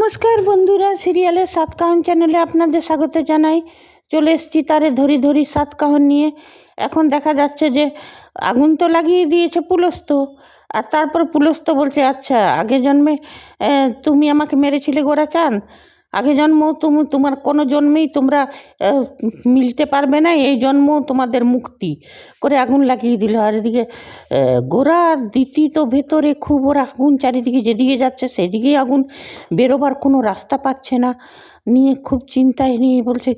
নমস্কার বন্ধুরা, সিরিয়ালের সাতকাহন চ্যানেলে আপনাদের স্বাগত জানাই। চলে এসেছি তারে ধরি ধরি সাতকাহন নিয়ে। এখন দেখা যাচ্ছে যে আগুন তো লাগিয়ে দিয়েছে পুলস্ত, আর তারপর পুলস্ত বলছে আচ্ছা আগে জন্মে তুমি আমাকে মেরেছিলে গোরাচাঁদ, আগে জন্ম তোমার কোনো জন্মেই তোমরা মিলতে পারবে না, এই জন্ম তোমাদের মুক্তি করে আগুন লাগিয়ে দিল। আর এদিকে গোরা দিতি তো ভেতরে খুব, ওর আগুন চারিদিকে যেদিকে যাচ্ছে সেদিকেই আগুন, বেরোবার কোনো রাস্তা পাচ্ছে না, নিয়ে খুব চিন্তায় নিয়ে বলছে।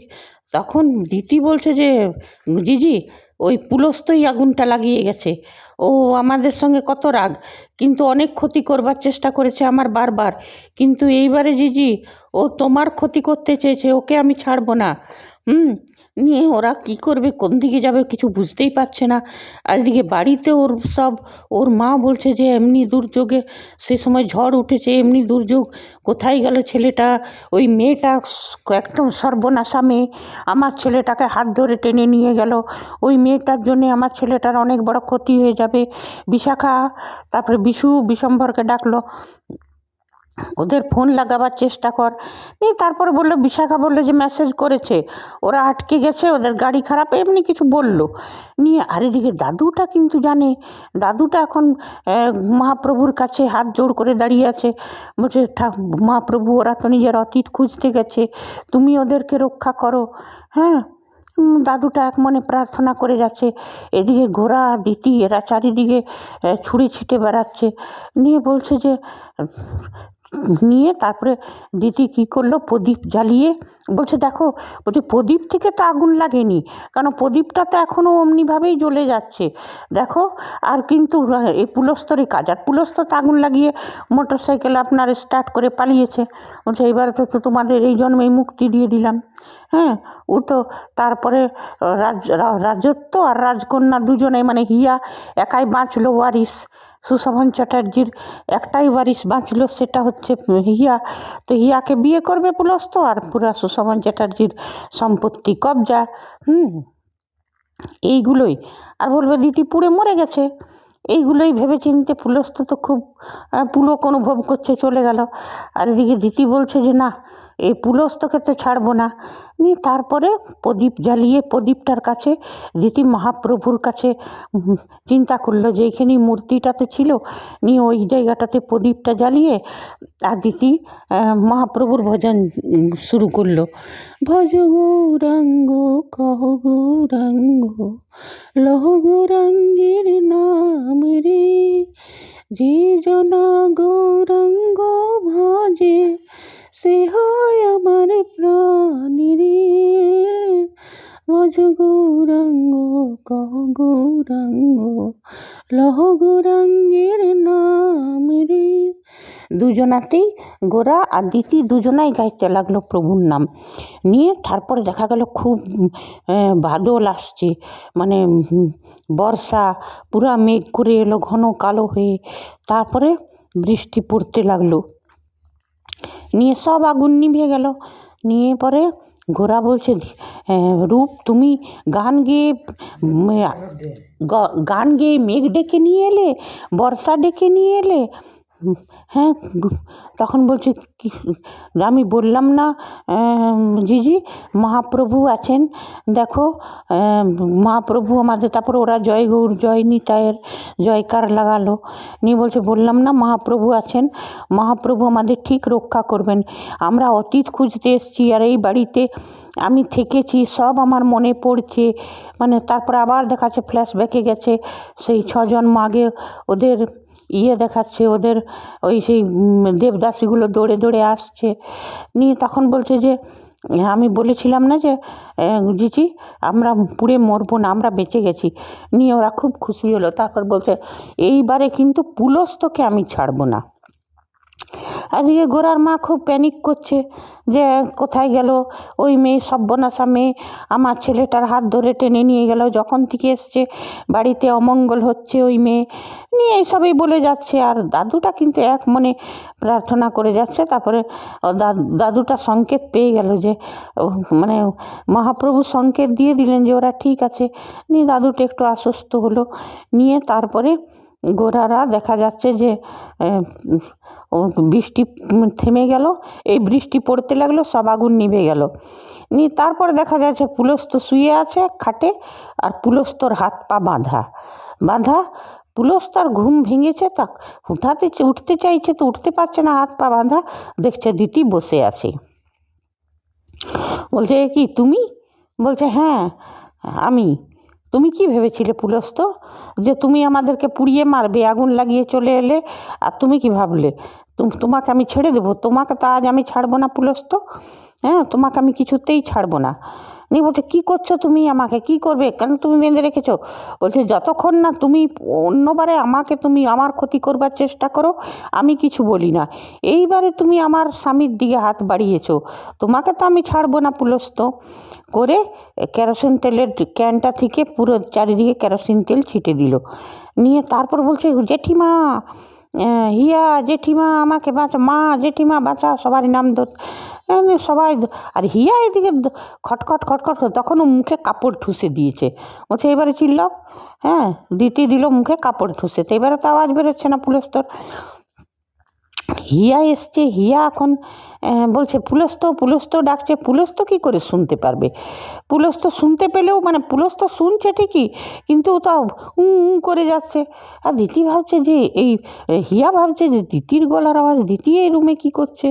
তখন দিতি বলছে যে জিজি ওই পুলস্তই আগুনটা লাগিয়ে গেছে, ও আমাদের সঙ্গে কত রাগ, কিন্তু অনেক ক্ষতি করবার চেষ্টা করেছে আমার বারবার, কিন্তু এইবারে জিজি ও তোমার ক্ষতি করতে চেয়েছে, ওকে আমি ছাড়বো না। নিয়ে ওরা কি করবে, কোন দিকে যাবে কিছু বুঝতেই পারছে না। আর এদিকে বাড়িতে ওর মা বলছে যে এমনি দুর্যোগে, সে সময় ঝড় উঠেছে, এমনি দুর্যোগ, কোথায় গেল ছেলেটা, ওই মেয়েটা একদম সর্বনাশা মেয়ে, আমার ছেলেটাকে হাত ধরে টেনে নিয়ে গেল, ওই মেয়েটার জন্যে আমার ছেলেটার অনেক বড় ক্ষতি হয়ে যাবে। বিশাখা তারপরে বিশম্বরকে ডাকলো, ওদের ফোন লাগাবার চেষ্টা কর। নিয়ে তারপরে বললো, বিশাখা বললো যে মেসেজ করেছে, ওরা আটকে গেছে, ওদের গাড়ি খারাপ, এমনি কিছু বললো। নিয়ে আর এদিকে দাদুটা কিন্তু জানে, দাদুটা এখন মহাপ্রভুর কাছে হাত জোড় করে দাঁড়িয়ে আছে, বলছে মহাপ্রভু ওরা তো নিজের অতীত খুঁজতে গেছে, তুমি ওদেরকে রক্ষা করো। হ্যাঁ, দাদুটা এক মনে প্রার্থনা করে যাচ্ছে। এদিকে গোরা দিতি এরা চারিদিকে ছুঁড়ে ছিটে বেড়াচ্ছে। নিয়ে বলছে যে নিয়ে তারপরে দিদি কী করলো, প্রদীপ জ্বালিয়ে বলছে দেখো, বলছে প্রদীপ থেকে তো আগুন লাগেনি, কারণ প্রদীপটা তো এখনও অমনিভাবেই জ্বলে যাচ্ছে দেখো, আর কিন্তু এই পুলস্তরে কাজ, আর পুলস্তর তো আগুন লাগিয়ে মোটর সাইকেল আপনার স্টার্ট করে পালিয়েছে। বলছে এবারে তো তোমাদের এই জন্মেই মুক্তি দিয়ে দিলাম। হ্যাঁ, ও তো তারপরে রাজত্ব আর রাজকন্যা দুজনেই, মানে হিয়া একাই বাঁচলো ওয়ারিস, সুশোভন চ্যাটার্জির একটাই ওয়ারিস বাঁচলো, সেটা হচ্ছে হিয়া। তো হিয়াকে বিয়ে করবে পুলস্ত, আর পুরা সুশোভন চ্যাটার্জির সম্পত্তি কবজা। এইগুলোই, আর বলবে দিদি পুড়ে মরে গেছে, এইগুলোই ভেবে চিনতে পুলস্ত তো খুব পুলক অনুভব করছে, চলে গেল। আর এদিকে দিদি বলছে যে না, এই পুলস্তকে তো ছাড়বো না। নিয়ে তারপরে প্রদীপ জ্বালিয়ে প্রদীপটার কাছে দিতি মহাপ্রভুর কাছে চিন্তা করলো যে এইখানেই মূর্তিটাতে ছিল, নিয়ে ওই জায়গাটাতে প্রদীপটা জ্বালিয়ে আর দিতি মহাপ্রভুর ভজন শুরু করলো। ভজ গৌরাঙ্গ কহ গৌরাঙ্গ লহ গৌরাঙ্গের নাম রে, যে জনা গৌরাঙ্গ ভজে সে হয় আমার প্রাণ রে, ভজ গৌরাঙ্গ কহ গৌরাঙ্গ লহ গৌরাঙ্গের নাম রে। দুজনাতেই গোরা আর দিতি দুজনাই গাইতে লাগলো প্রভুর নাম। নিয়ে তারপরে দেখা গেল খুব বাদল আসছে, মানে বর্ষা পুরা মেঘ করে এলো ঘন কালো হয়ে, তারপরে বৃষ্টি পড়তে লাগলো। নিয়ে সব আগুন নিভে গেল। নিয়ে পরে গোরা বলছে রূপ তুমি গান গেয়ে মেঘ ডেকে নিয়ে এলে, বর্ষা ডেকে নিয়ে এলে। হ্যাঁ, তখন বলছে আমি বললাম না জিজি মহাপ্রভু আছেন, দেখো মহাপ্রভু আমাদের, তারপরে ওরা জয় গৌর জয় নিতাইয়ের জয়কার লাগালো। নিয়ে বলছে বললাম না মহাপ্রভু আছেন, মহাপ্রভু আমাদের ঠিক রক্ষা করবেন, আমরা অতীত খুঁজতে এসেছি, আর এই বাড়িতে আমি থেকেছি, সব আমার মনে পড়ছে। মানে তারপরে আবার দেখাচ্ছে ফ্ল্যাশব্যাকে গেছে, সেই 6 জন্ম আগে ওদের দেখাচ্ছে, ওদের ওই সেই দেবদাসীগুলো দৌড়ে দৌড়ে আসছে। নিয়ে তখন বলছে যে আমি বলেছিলাম না যে জিজি আমরা পুড়ে মরবো না, আমরা বেঁচে গেছি। নিয়ে ওরা খুব খুশি হলো। তারপর বলছে এইবারে কিন্তু পুলস্তকে আমি ছাড়বো না। আর এদিকে গোরার মা খুব প্যানিক করছে যে কোথায় গেল ওই মেয়ে, সর্বনাশা মেয়ে, আমার ছেলেটার হাত ধরে টেনে নিয়ে গেল, যখন থেকে এসছে বাড়িতে অমঙ্গল হচ্ছে ওই মেয়ে, নিয়ে এইসবই বলে যাচ্ছে। আর দাদুটা কিন্তু এক মনে প্রার্থনা করে যাচ্ছে। তারপরে দাদুটা সংকেত পেয়ে গেল যে মানে মহাপ্রভু সংকেত দিয়ে দিলেন যে ওরা ঠিক আছে। নিয়ে দাদুটা একটু আশ্বস্ত হলো। নিয়ে তারপরে গোরারা দেখা যাচ্ছে যে বৃষ্টি থেমে গেল, এই বৃষ্টি পড়তে লাগলো, সব আগুন নিভে গেল। নিয়ে তারপর দেখা যাচ্ছে পুলস্ত শুয়ে আছে খাটে, আর পুলস্তর হাত পা বাঁধা বাঁধা। পুলস্তর ঘুম ভেঙেছে, তা উঠতে চাইছে তো উঠতে পারছে না, হাত পা বাঁধা। দেখছে দিতি বসে আছে। বলছে এ কি তুমি? বলছে হ্যাঁ আমি। তুমি কি ভেবেছিলে পুলস্ত, যে তুমি আমাদেরকে পুড়িয়ে মারবে, আগুন লাগিয়ে চলে এলে? আর তুমি কি ভাবলে তোমাকে আমি ছেড়ে দেবো? তোমাকে তো আজ আমি ছাড়বো না পুলস্ত, হ্যাঁ তোমাকে আমি কিছুতেই ছাড়বো না। নিয়ে বলছে কী করছো তুমি? আমাকে কি করবে? কেন তুমি বেঁধে রেখেছো? বলছে যতক্ষণ না তুমি অন্যবারে আমাকে তুমি আমার ক্ষতি করবার চেষ্টা করো আমি কিছু বলি না, এইবারে তুমি আমার স্বামীর দিকে হাত বাড়িয়েছো, তোমাকে তো আমি ছাড়বো না পুলস্ত। করে কেরোসিন তেলের ক্যানটা থেকে পুরো চারিদিকে কেরোসিন তেল ছিটে দিল। নিয়ে তারপর বলছে জেঠিমা, হিয়া জেঠিমা আমাকে বাঁচা, মা জেঠিমা বাঁচা, সবারই নাম সবাই। আর হিয়া এদিকে খটখট খটখট, তখনও মুখে কাপড় ঠুসে দিয়েছে। বলছে এবারে চিল্লাও। হ্যাঁ দিতে দিল মুখে কাপড় ঠুসে, তো এবারে তো আওয়াজ বেরোচ্ছে না পুলস্তর। হিয়া এসছে, হিয়া এখন বলছে পুলস্ত পুলস্ত ডাকছে। পুলস্ত কী করে শুনতে পারবে? পুলস্ত শুনতে পেলেও পুলস্ত শুনছে ঠিকই, কিন্তু তাও করে যাচ্ছে। আর দিতি ভাবছে যে হিয়া ভাবছে যে দিতির গলার আওয়াজ, দিতি এই রুমে কী করছে,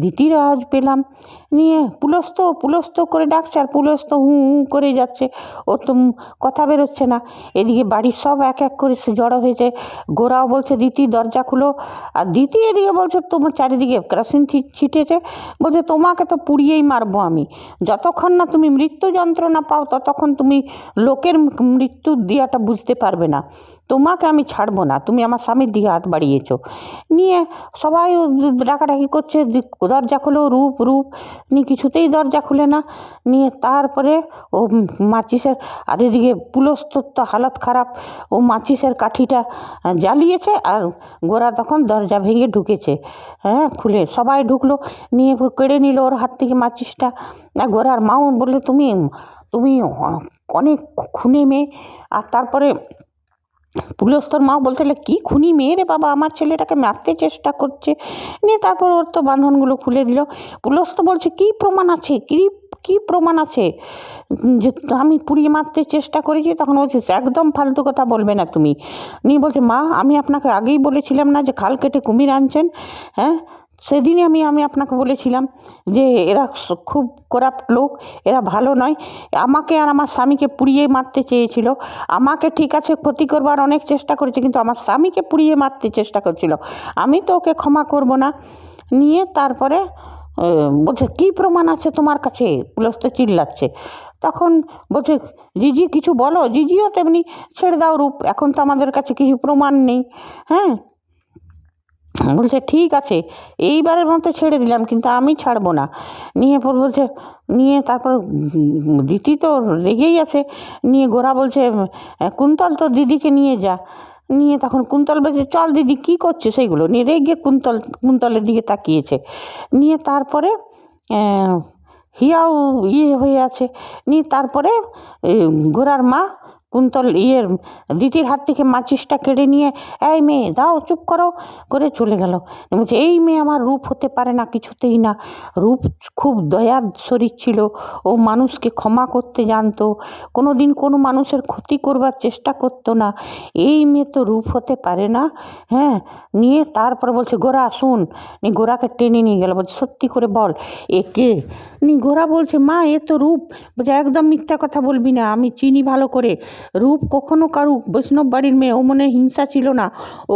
দিতির আওয়াজ পেলাম। নিয়ে পুলস্ত পুলস্ত করে ডাকছে, আর পুলস্ত করে যাচ্ছে, ওর তো কথা বেরোচ্ছে না। এদিকে বাড়ির সব এক এক করে জড়ো হয়েছে। গোরাও বলছে দিতি দরজা খুলো, আর দিতি এদিকে বলছে তোমার চারিদিকে কেরোসিন ছিটেছে, বলছে তোমাকে তো পুড়িয়েই মারবো আমি, যতক্ষণ না তুমি মৃত্যু যন্ত্রণা পাও ততক্ষণ তুমি লোকের মৃত্যুর দিয়াটা বুঝতে পারবে না, তোমাকে আমি ছাড়বো না, তুমি আমার স্বামীর দিকে হাত বাড়িয়েছো। নিয়ে সবাই ডাকাডাকি করছে দরজা খোলো, রূপ রূপ। নিয়ে কিছুতেই দরজা খুলে না। নিয়ে তারপরে ও মাচিসের, আর এদিকে পুলস্তর তো হালত খারাপ, ও মাচিসের কাঠিটা জ্বালিয়েছে, আর গোরা তখন দরজা ভেঙে ঢুকেছে। হ্যাঁ খুলে সবাই ঢুকলো, নিয়ে কেড়ে নিল ওর হাত থেকে মাচিসটা। গোরার মাও বললে তুমি তুমি অনেক খুনে মেয়ে। আর তারপরে পুলস্তর মাও বলতে কি খুনি মেয়ে রে বাবা, আমার ছেলেটাকে মারতে চেষ্টা করছে। নিয়ে তারপর ওর তো বাঁধনগুলো খুলে দিল। পুলস্ত বলছে কি প্রমাণ আছে, কি প্রমাণ আছে যে আমি পুড়িয়ে মারতে চেষ্টা করেছি? তখন বলছে একদম ফালতু কথা বলবে না তুমি। নিয়ে বলছে মা আমি আপনাকে আগেই বলেছিলাম না যে খাল কেটে কুমির আনছেন? হ্যাঁ সেদিনই আমি আপনাকে বলেছিলাম যে এরা খুব করাপ্ট লোক, এরা ভালো নয়। আমাকে আর আমার স্বামীকে পুড়িয়ে মারতে চেয়েছিল, আমাকে ঠিক আছে ক্ষতি করবার অনেক চেষ্টা করেছে, কিন্তু আমার স্বামীকে পুড়িয়ে মারতে চেষ্টা করছিল, আমি তো ওকে ক্ষমা করব না। নিয়ে তারপরে বলছে কী প্রমাণ আছে তোমার কাছে? পুলস্ত চিল্লাচ্ছে। তখন বলছে জিজি কিছু বলো। জিজিও তেমনি ছেড়ে দাও রূপ, এখন তো আমাদের কাছে কিছু প্রমাণ নেই। হ্যাঁ বলছে ঠিক আছে এইবারের মতো ছেড়ে দিলাম, কিন্তু আমি ছাড়বো না। নিয়ে বলছে, নিয়ে তারপর দিদি তো রেগেই আছে। নিয়ে গোরা বলছে কুন্তল তো দিদিকে নিয়ে যা। নিয়ে তখন কুন্তল বলছে চল দিদি কী করছে সেইগুলো, নিয়ে রেগে কুন্তলের দিকে তাকিয়েছে। নিয়ে তারপরে হিয়াও হয়ে আছে। নিয়ে তারপরে গোরার মা কুন্তল দিদির হাত থেকে মাচিসটা কেড়ে নিয়ে এই মেয়ে দাও চুপ করো করে চলে গেল। বলছে এই মেয়ে আমার রূপ হতে পারে না, কিছুতেই না। রূপ খুব দয়ার শরীর ছিল, ও মানুষকে ক্ষমা করতে জানতো, কোনো দিন কোনো মানুষের ক্ষতি করবার চেষ্টা করতো না। এই মেয়ে তো রূপ হতে পারে না। হ্যাঁ নিয়ে তারপর বলছে গোরা শুন। নিয়ে গোরাকে টেনে নিয়ে গেল, বলছে সত্যি করে বল এ কে? নিয়ে গোরা বলছে মা এ তো রূপ। বলছে একদম মিথ্যা কথা বলবি না, আমি চিনি ভালো করে। রূপ কখনো কারুক বৈষ্ণব বাড়ির মেয়ে, ও মনে হিংসা ছিল না,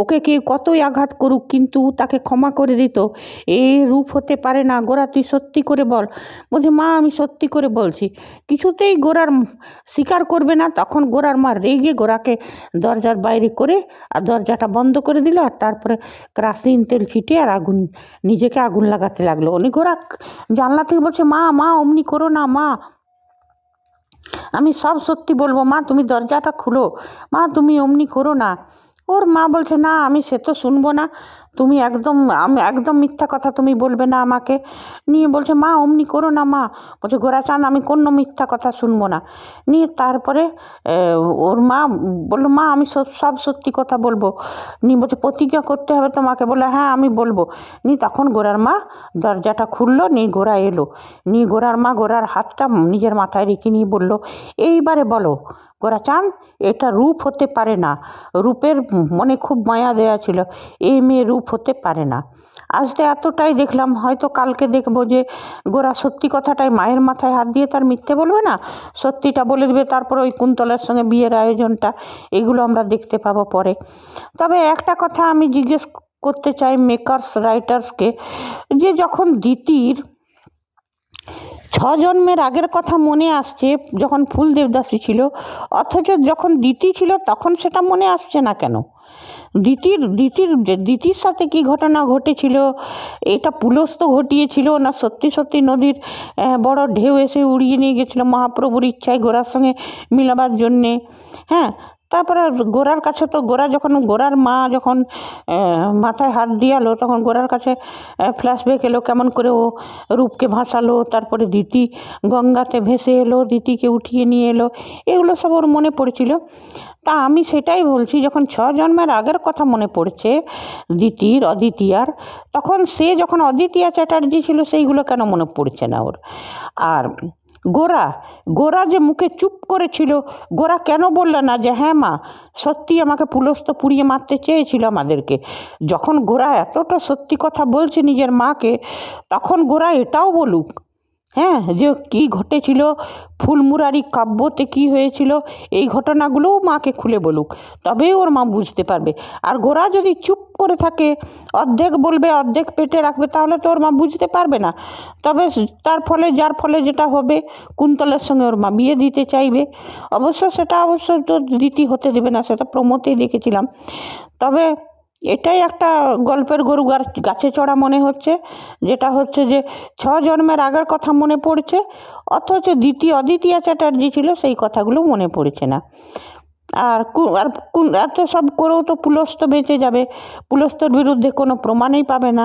ওকে কেউ কতই আঘাত করুক কিন্তু তাকে ক্ষমা করে দিত। এই রূপ হতে পারে না। গোরা তুই সত্যি করে বল। বলছে মা আমি সত্যি করে বলছি। কিছুতেই গোরার স্বীকার করবে না। তখন গোরার মা রেগে গোরাকে দরজার বাইরে করে আর দরজাটা বন্ধ করে দিল, আর তারপরে কেরোসিন তেল ছিটে আর নিজেকে আগুন লাগাতে লাগলো। উনি গোরা জানলা থেকে বলছে মা মা অমনি করো না মা, আমি সব সত্যি বলবো, মা তুমি দরজাটা খুলো, মা তুমি অমনি করো না। ওর মা বলছে না আমি সে তো শুনবো না, তুমি আমি একদম মিথ্যা কথা তুমি বলবে না আমাকে। নিয়ে বলছে মা অমনি করো না মা। বলছে গোরাচাঁদ আমি কোনো মিথ্যা কথা শুনবো না। নিয়ে তারপরে ওর মা বললো মা আমি সব সত্যি কথা বলবো। নিয়ে বলছে প্রতিজ্ঞা করতে হবে তোমাকে। বলে হ্যাঁ আমি বলবো। নিয়ে তখন গোরার মা দরজাটা খুললো, নিয়ে গোরা এলো। নিয়ে গোরার মা গোরার হাতটা নিজের মাথায় রেখে নিয়ে বললো এইবারে বলো গোরাচাঁদ, এটা রূপ হতে পারে না। রূপের মনে খুব মায়া দেয়া ছিল, এই মেয়ে রূপ হতে পারে না। আজ তো এতটাই দেখলাম, হয়তো কালকে দেখবো যে গোরা সত্যি কথাটাই মায়ের মাথায় হাত দিয়ে তার মিথ্যে বলবে না, সত্যিটা বলে দেবে। তারপর ওই কুন্তলার সঙ্গে বিয়ের আয়োজনটা, এগুলো আমরা দেখতে পাবো পরে। তবে একটা কথা আমি জিজ্ঞেস করতে চাই মেকার্স রাইটার্সকে, যে যখন দিতির 6 জন্মের আগের কথা মনে আসছে যখন ফুল দেবদাসী ছিল, অথচ যখন দিতি ছিল তখন সেটা মনে আসছে না কেন? দিতির সাথে কি ঘটনা ঘটেছিল, এটা পুলস্ত ঘটিয়েছিল না সত্যি সত্যি নদীর বড় ঢেউ এসে উড়িয়ে নিয়ে গেছিলো মহাপ্রভুর ইচ্ছায় গোরার সঙ্গে মিলাবার জন্যে? হ্যাঁ, তারপরে গোরার কাছে তো গোরার মা যখন মাথায় হাত দিয়ালো, তখন গোরার কাছে ফ্ল্যাশব্যাক এলো কেমন করে ও রূপকে ভাসালো, তারপরে দিতি গঙ্গাতে ভেসে এলো, দিতিকে উঠিয়ে নিয়ে এলো, এগুলো সব ওর মনে পড়েছিল। তা আমি সেটাই বলছি, যখন 6 জন্মের আগের কথা মনে পড়ছে দিতির অদ্বিতীয়ার, তখন সে যখন অদ্বিতীয়া চ্যাটার্জি ছিল সেইগুলো কেন মনে পড়ছে না ওর? আর গোরা যে মুখে চুপ করেছিল, গোরা কেন বললো না যে হ্যাঁ মা সত্যি আমাকে পুলস্ত পুড়িয়ে মারতে চেয়েছিল আমাদেরকে? যখন গোরা এতটা সত্যি কথা বলছে নিজের মাকে, তখন গোরা এটাও বলুক, হ্যাঁ, যে কী ঘটেছিল, ফুলমুরারি কাব্যতে কী হয়েছিল, এই ঘটনাগুলোও মাকে খুলে বলুক, তবেই ওর মা বুঝতে পারবে। আর গোরা যদি চুপ করে থাকে, অর্ধেক বলবে অর্ধেক পেটে রাখবে, তাহলে তো ওর মা বুঝতে পারবে না। তবে যার ফলে যেটা হবে, কুন্তলের সঙ্গে ওর মা বিয়ে দিতে চাইবে। সেটা অবশ্য তো দিতি হতে দেবে না, সেটা প্রমোতেই দেখেছিলাম। তবে এটাই একটা গল্পের গরু গাছে চড়া মনে হচ্ছে, যেটা হচ্ছে যে 6 জন্মের আগের কথা মনে পড়ছে, অথচ অদ্বিতীয়া চ্যাটার্জি ছিল সেই কথাগুলো মনে পড়ছে না। আর এত সব করেও তো পুলস্ত বেঁচে যাবে, পুলস্তর বিরুদ্ধে কোনো প্রমাণই পাবে না।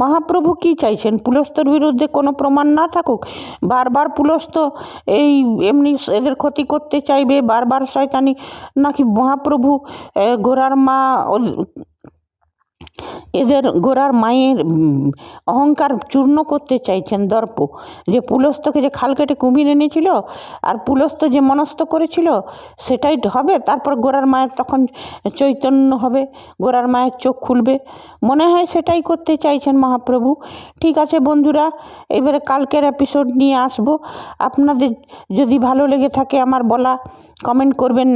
মহাপ্রভু কি চাইছেন? পুলস্তর বিরুদ্ধে কোনো প্রমাণ না থাকুক, বারবার পুলস্ত এমনি এদের ক্ষতি করতে চাইবে, বারবার শয়তানি, নাকি মহাপ্রভু গোরার মা গোরার মায়ের অহংকার চূর্ণ করতে চাইছেন, দর্প, যে পুলস্তকে যে খাল কেটে কুমির এনেছিল আর পুলস্ত যে মনস্থ করেছিল সেটাই হবে, তারপর গোরার মায়ের তখন চৈতন্য হবে, গোরার মায়ের চোখ খুলবে, মনে হয় সেটাই করতে চাইছেন মহাপ্রভু। ঠিক আছে বন্ধুরা, এবারে কালকের এপিসোড নিয়ে আসবো। আপনাদের যদি ভালো লেগে থাকে আমার বলা, কমেন্ট করবেন।